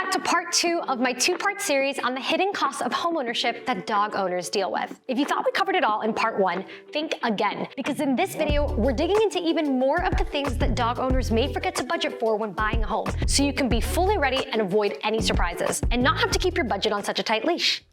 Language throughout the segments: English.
back to part 2 of my 2-part series on the hidden costs of homeownership that dog owners deal with. If you thought we covered it all in part 1, think again, because in this video, we're digging into even more of the things that dog owners may forget to budget for when buying a home, so you can be fully ready and avoid any surprises, and not have to keep your budget on such a tight leash.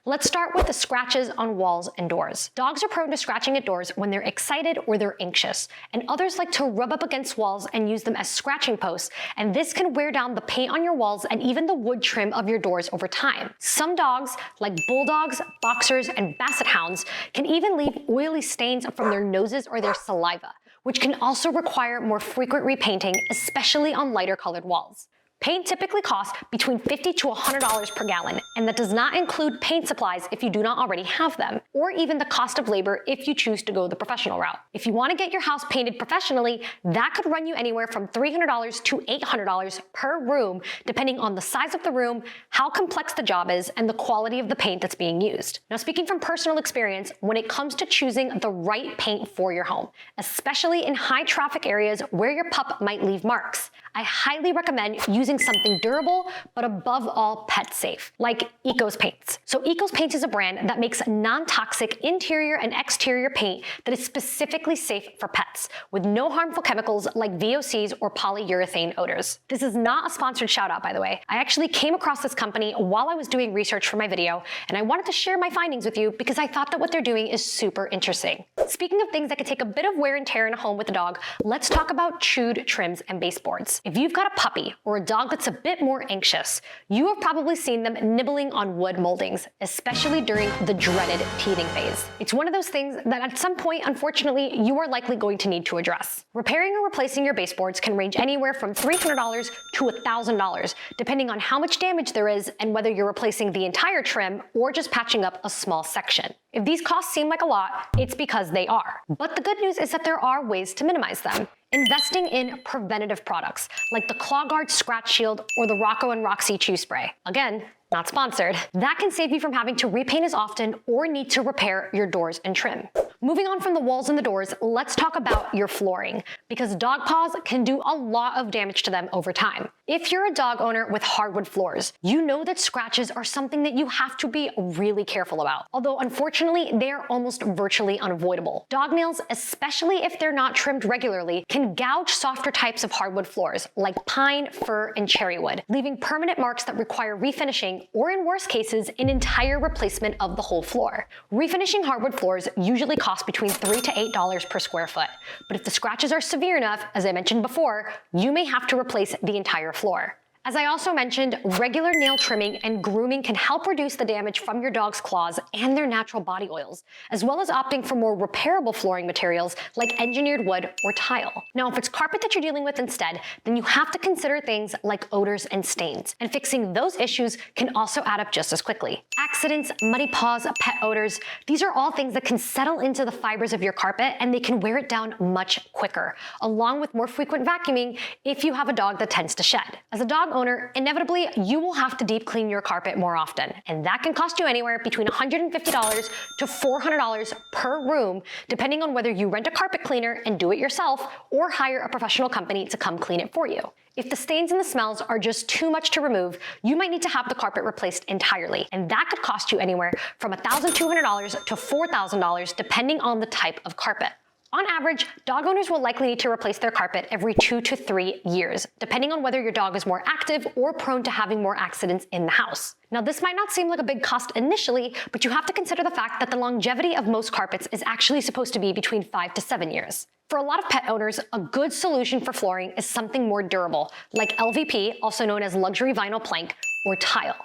Let's start with the scratches on walls and doors. Dogs are prone to scratching at doors when they're excited or they're anxious, and others like to rub up against walls and use them as scratching posts, and this can wear down the paint on your walls and even the wood trim of your doors over time. Some dogs, like bulldogs, boxers, and basset hounds, can even leave oily stains from their noses or their saliva, which can also require more frequent repainting, especially on lighter colored walls. Paint typically costs between $50 to $100 per gallon, and that does not include paint supplies if you do not already have them, or even the cost of labor if you choose to go the professional route. If you want to get your house painted professionally, that could run you anywhere from $300 to $800 per room, depending on the size of the room, how complex the job is, and the quality of the paint that's being used. Now, speaking from personal experience, when it comes to choosing the right paint for your home, especially in high traffic areas where your pup might leave marks, I highly recommend using something durable, but above all pet safe, like Ecos Paints. So Ecos Paints is a brand that makes non-toxic interior and exterior paint that is specifically safe for pets, with no harmful chemicals like VOCs or polyurethane odors. This is not a sponsored shout out, by the way. I actually came across this company while I was doing research for my video, and I wanted to share my findings with you because I thought that what they're doing is super interesting. Speaking of things that could take a bit of wear and tear in a home with a dog, let's talk about chewed trims and baseboards. If you've got a puppy or a dog that's a bit more anxious, you have probably seen them nibbling on wood moldings, especially during the dreaded teething phase. It's one of those things that at some point, unfortunately, you are likely going to need to address. Repairing or replacing your baseboards can range anywhere from $300 to $1,000, depending on how much damage there is and whether you're replacing the entire trim or just patching up a small section. If these costs seem like a lot, it's because they are. But the good news is that there are ways to minimize them. Investing in preventative products like the Claw Guard Scratch Shield or the Rocco & Roxy Chew Spray. Again, not sponsored. That can save you from having to repaint as often or need to repair your doors and trim. Moving on from the walls and the doors, let's talk about your flooring, because dog paws can do a lot of damage to them over time. If you're a dog owner with hardwood floors, you know that scratches are something that you have to be really careful about, although unfortunately, they are almost virtually unavoidable. Dog nails, especially if they're not trimmed regularly, can gouge softer types of hardwood floors like pine, fir, and cherry wood, leaving permanent marks that require refinishing or, in worst cases, an entire replacement of the whole floor. Refinishing hardwood floors usually costs between $3 to $8 per square foot, but if the scratches are severe enough, as I mentioned before, you may have to replace the entire floor. As I also mentioned, regular nail trimming and grooming can help reduce the damage from your dog's claws and their natural body oils, as well as opting for more repairable flooring materials like engineered wood or tile. Now, if it's carpet that you're dealing with instead, then you have to consider things like odors and stains, and fixing those issues can also add up just as quickly. Accidents, muddy paws, pet odors, these are all things that can settle into the fibers of your carpet and they can wear it down much quicker, along with more frequent vacuuming if you have a dog that tends to shed. As a dog owner, inevitably, you will have to deep clean your carpet more often, and that can cost you anywhere between $150 to $400 per room, depending on whether you rent a carpet cleaner and do it yourself or hire a professional company to come clean it for you. If the stains and the smells are just too much to remove, you might need to have the carpet replaced entirely, and that could cost you anywhere from $1,200 to $4,000 depending on the type of carpet. On average, dog owners will likely need to replace their carpet every 2 to 3 years, depending on whether your dog is more active or prone to having more accidents in the house. Now, this might not seem like a big cost initially, but you have to consider the fact that the longevity of most carpets is actually supposed to be between 5 to 7 years. For a lot of pet owners, a good solution for flooring is something more durable, like LVP, also known as luxury vinyl plank, or tile.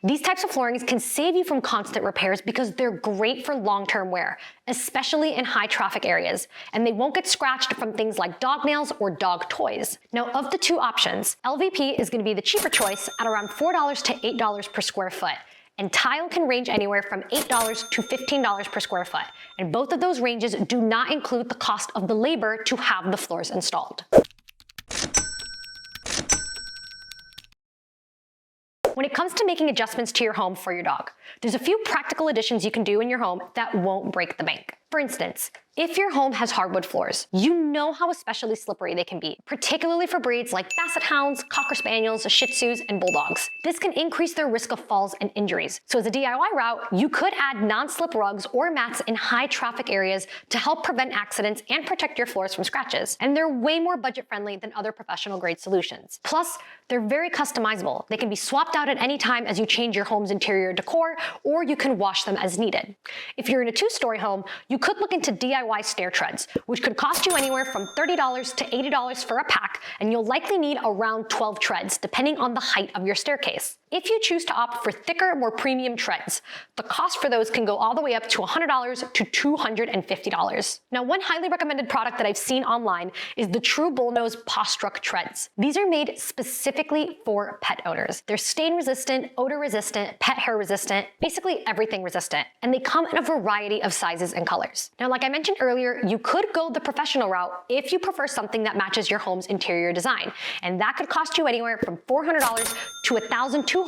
These types of floorings can save you from constant repairs because they're great for long-term wear, especially in high traffic areas, and they won't get scratched from things like dog nails or dog toys. Now, of the two options, LVP is going to be the cheaper choice at around $4 to $8 per square foot, and tile can range anywhere from $8 to $15 per square foot, and both of those ranges do not include the cost of the labor to have the floors installed. When it comes to making adjustments to your home for your dog, there's a few practical additions you can do in your home that won't break the bank. For instance, if your home has hardwood floors, you know how especially slippery they can be, particularly for breeds like Basset Hounds, Cocker Spaniels, Shih Tzus, and Bulldogs. This can increase their risk of falls and injuries. So as a DIY route, you could add non-slip rugs or mats in high traffic areas to help prevent accidents and protect your floors from scratches. And they're way more budget-friendly than other professional grade solutions. Plus, they're very customizable. They can be swapped out at any time as you change your home's interior decor, or you can wash them as needed. If you're in a two-story home, you could look into DIY stair treads, which could cost you anywhere from $30 to $80 for a pack, and you'll likely need around 12 treads, depending on the height of your staircase. If you choose to opt for thicker, more premium treads, the cost for those can go all the way up to $100 to $250. Now, one highly recommended product that I've seen online is the True Bullnose Paw Struck Treads. These are made specifically for pet owners. They're stain resistant, odor resistant, pet hair resistant, basically everything resistant, and they come in a variety of sizes and colors. Now, like I mentioned earlier, you could go the professional route if you prefer something that matches your home's interior design, and that could cost you anywhere from $400 to $1,200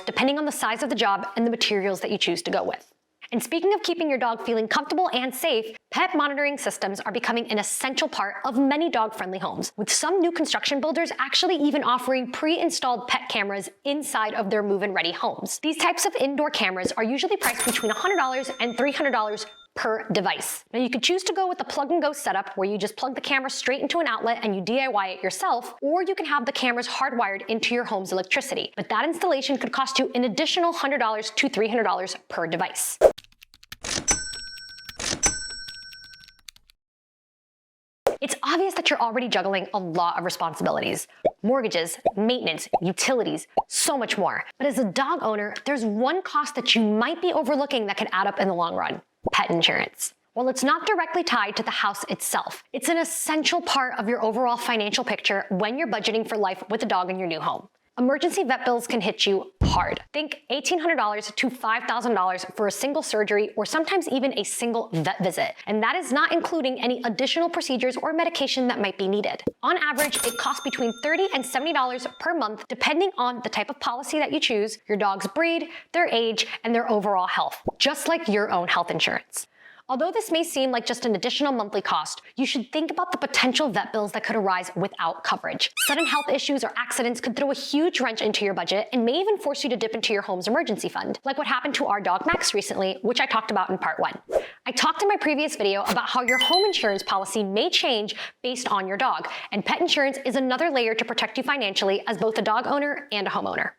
depending on the size of the job and the materials that you choose to go with. And speaking of keeping your dog feeling comfortable and safe, pet monitoring systems are becoming an essential part of many dog-friendly homes, with some new construction builders actually even offering pre-installed pet cameras inside of their move-in ready homes. These types of indoor cameras are usually priced between $100 and $300 per device. Now, you could choose to go with the plug-and-go setup where you just plug the camera straight into an outlet and you DIY it yourself, or you can have the cameras hardwired into your home's electricity. But that installation could cost you an additional $100 to $300 per device. It's obvious that you're already juggling a lot of responsibilities. Mortgages, maintenance, utilities, so much more. But as a dog owner, there's one cost that you might be overlooking that could add up in the long run: pet insurance. While it's not directly tied to the house itself, it's an essential part of your overall financial picture when you're budgeting for life with a dog in your new home. Emergency vet bills can hit you hard. Think $1,800 to $5,000 for a single surgery or sometimes even a single vet visit. And that is not including any additional procedures or medication that might be needed. On average, it costs between $30 and $70 per month, depending on the type of policy that you choose, your dog's breed, their age, and their overall health, just like your own health insurance. Although this may seem like just an additional monthly cost, you should think about the potential vet bills that could arise without coverage. Sudden health issues or accidents could throw a huge wrench into your budget and may even force you to dip into your home's emergency fund, like what happened to our dog Max recently, which I talked about in part 1. I talked in my previous video about how your home insurance policy may change based on your dog, and pet insurance is another layer to protect you financially as both a dog owner and a homeowner.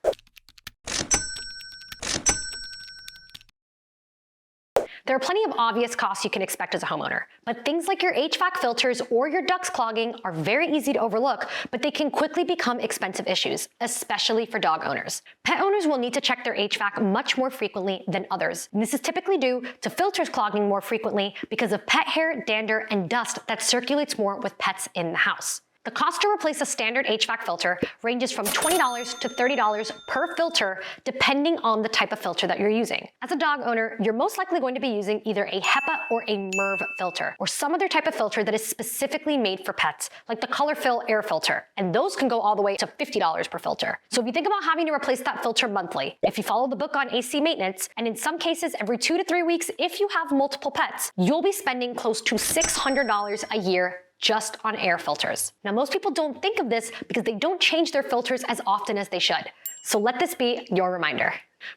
There are plenty of obvious costs you can expect as a homeowner, but things like your HVAC filters or your ducts clogging are very easy to overlook, but they can quickly become expensive issues, especially for dog owners. Pet owners will need to check their HVAC much more frequently than others. And this is typically due to filters clogging more frequently because of pet hair, dander, and dust that circulates more with pets in the house. The cost to replace a standard HVAC filter ranges from $20 to $30 per filter, depending on the type of filter that you're using. As a dog owner, you're most likely going to be using either a HEPA or a MERV filter, or some other type of filter that is specifically made for pets, like the Color Fill air filter, and those can go all the way to $50 per filter. So if you think about having to replace that filter monthly, if you follow the book on AC maintenance, and in some cases every 2 to 3 weeks if you have multiple pets, you'll be spending close to $600 a year just on air filters. Now, most people don't think of this because they don't change their filters as often as they should. So let this be your reminder.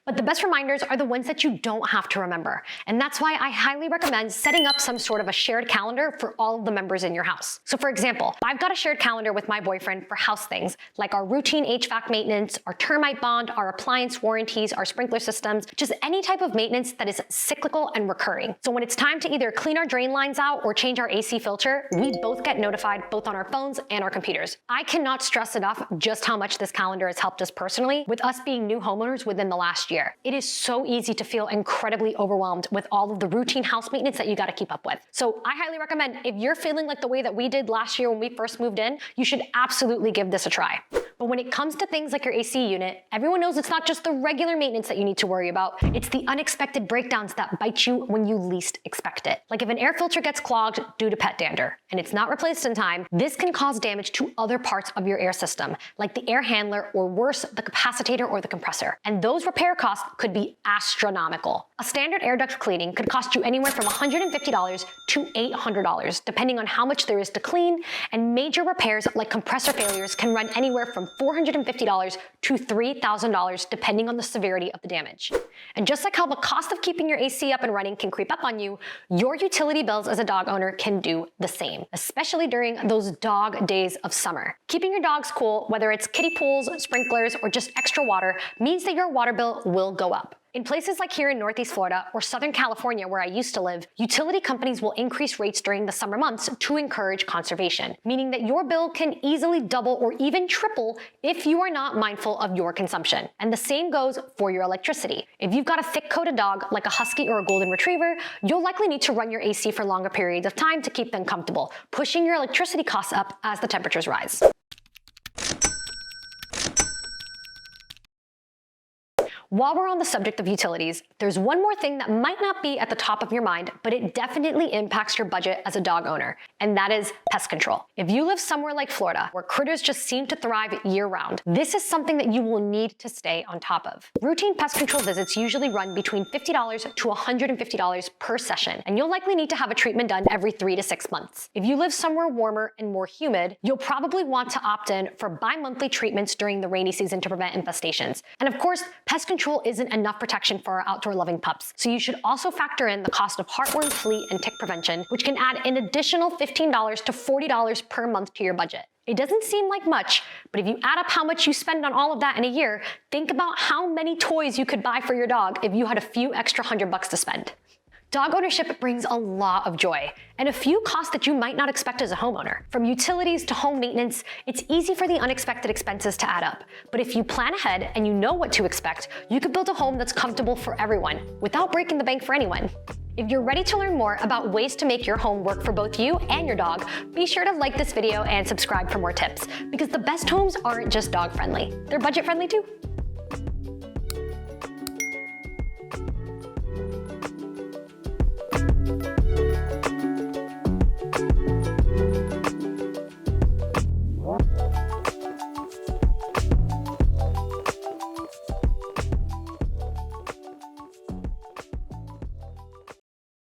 But the best reminders are the ones that you don't have to remember. And that's why I highly recommend setting up some sort of a shared calendar for all of the members in your house. So for example, I've got a shared calendar with my boyfriend for house things, like our routine HVAC maintenance, our termite bond, our appliance warranties, our sprinkler systems, just any type of maintenance that is cyclical and recurring. So when it's time to either clean our drain lines out or change our AC filter, we both get notified both on our phones and our computers. I cannot stress enough just how much this calendar has helped us personally, with us being new homeowners within the last year. It is so easy to feel incredibly overwhelmed with all of the routine house maintenance that you got to keep up with. So I highly recommend, if you're feeling like the way that we did last year when we first moved in, you should absolutely give this a try. But when it comes to things like your AC unit, everyone knows it's not just the regular maintenance that you need to worry about, it's the unexpected breakdowns that bite you when you least expect it. Like if an air filter gets clogged due to pet dander and it's not replaced in time, this can cause damage to other parts of your air system, like the air handler or worse, the capacitator or the compressor. And those repair costs could be astronomical. A standard air duct cleaning could cost you anywhere from $150 to $800, depending on how much there is to clean, and major repairs like compressor failures can run anywhere from $450 to $3,000, depending on the severity of the damage. And just like how the cost of keeping your AC up and running can creep up on you, your utility bills as a dog owner can do the same, especially during those dog days of summer. Keeping your dogs cool, whether it's kiddie pools, sprinklers, or just extra water, means that your water bill will go up. In places like here in Northeast Florida or Southern California where I used to live, utility companies will increase rates during the summer months to encourage conservation, meaning that your bill can easily double or even triple if you are not mindful of your consumption. And the same goes for your electricity. If you've got a thick-coated dog like a husky or a golden retriever, you'll likely need to run your AC for longer periods of time to keep them comfortable, pushing your electricity costs up as the temperatures rise. While we're on the subject of utilities, there's one more thing that might not be at the top of your mind, but it definitely impacts your budget as a dog owner, and that is pest control. If you live somewhere like Florida, where critters just seem to thrive year-round, this is something that you will need to stay on top of. Routine pest control visits usually run between $50 to $150 per session, and you'll likely need to have a treatment done every 3 to 6 months. If you live somewhere warmer and more humid, you'll probably want to opt in for bi-monthly treatments during the rainy season to prevent infestations. And of course, pest control isn't enough protection for our outdoor-loving pups, so you should also factor in the cost of heartworm, flea, and tick prevention, which can add an additional $15 to $40 per month to your budget. It doesn't seem like much, but if you add up how much you spend on all of that in a year, think about how many toys you could buy for your dog if you had a few extra $100 to spend. Dog ownership brings a lot of joy and a few costs that you might not expect as a homeowner. From utilities to home maintenance, it's easy for the unexpected expenses to add up. But if you plan ahead and you know what to expect, you could build a home that's comfortable for everyone without breaking the bank for anyone. If you're ready to learn more about ways to make your home work for both you and your dog, be sure to like this video and subscribe for more tips, because the best homes aren't just dog friendly, they're budget friendly too.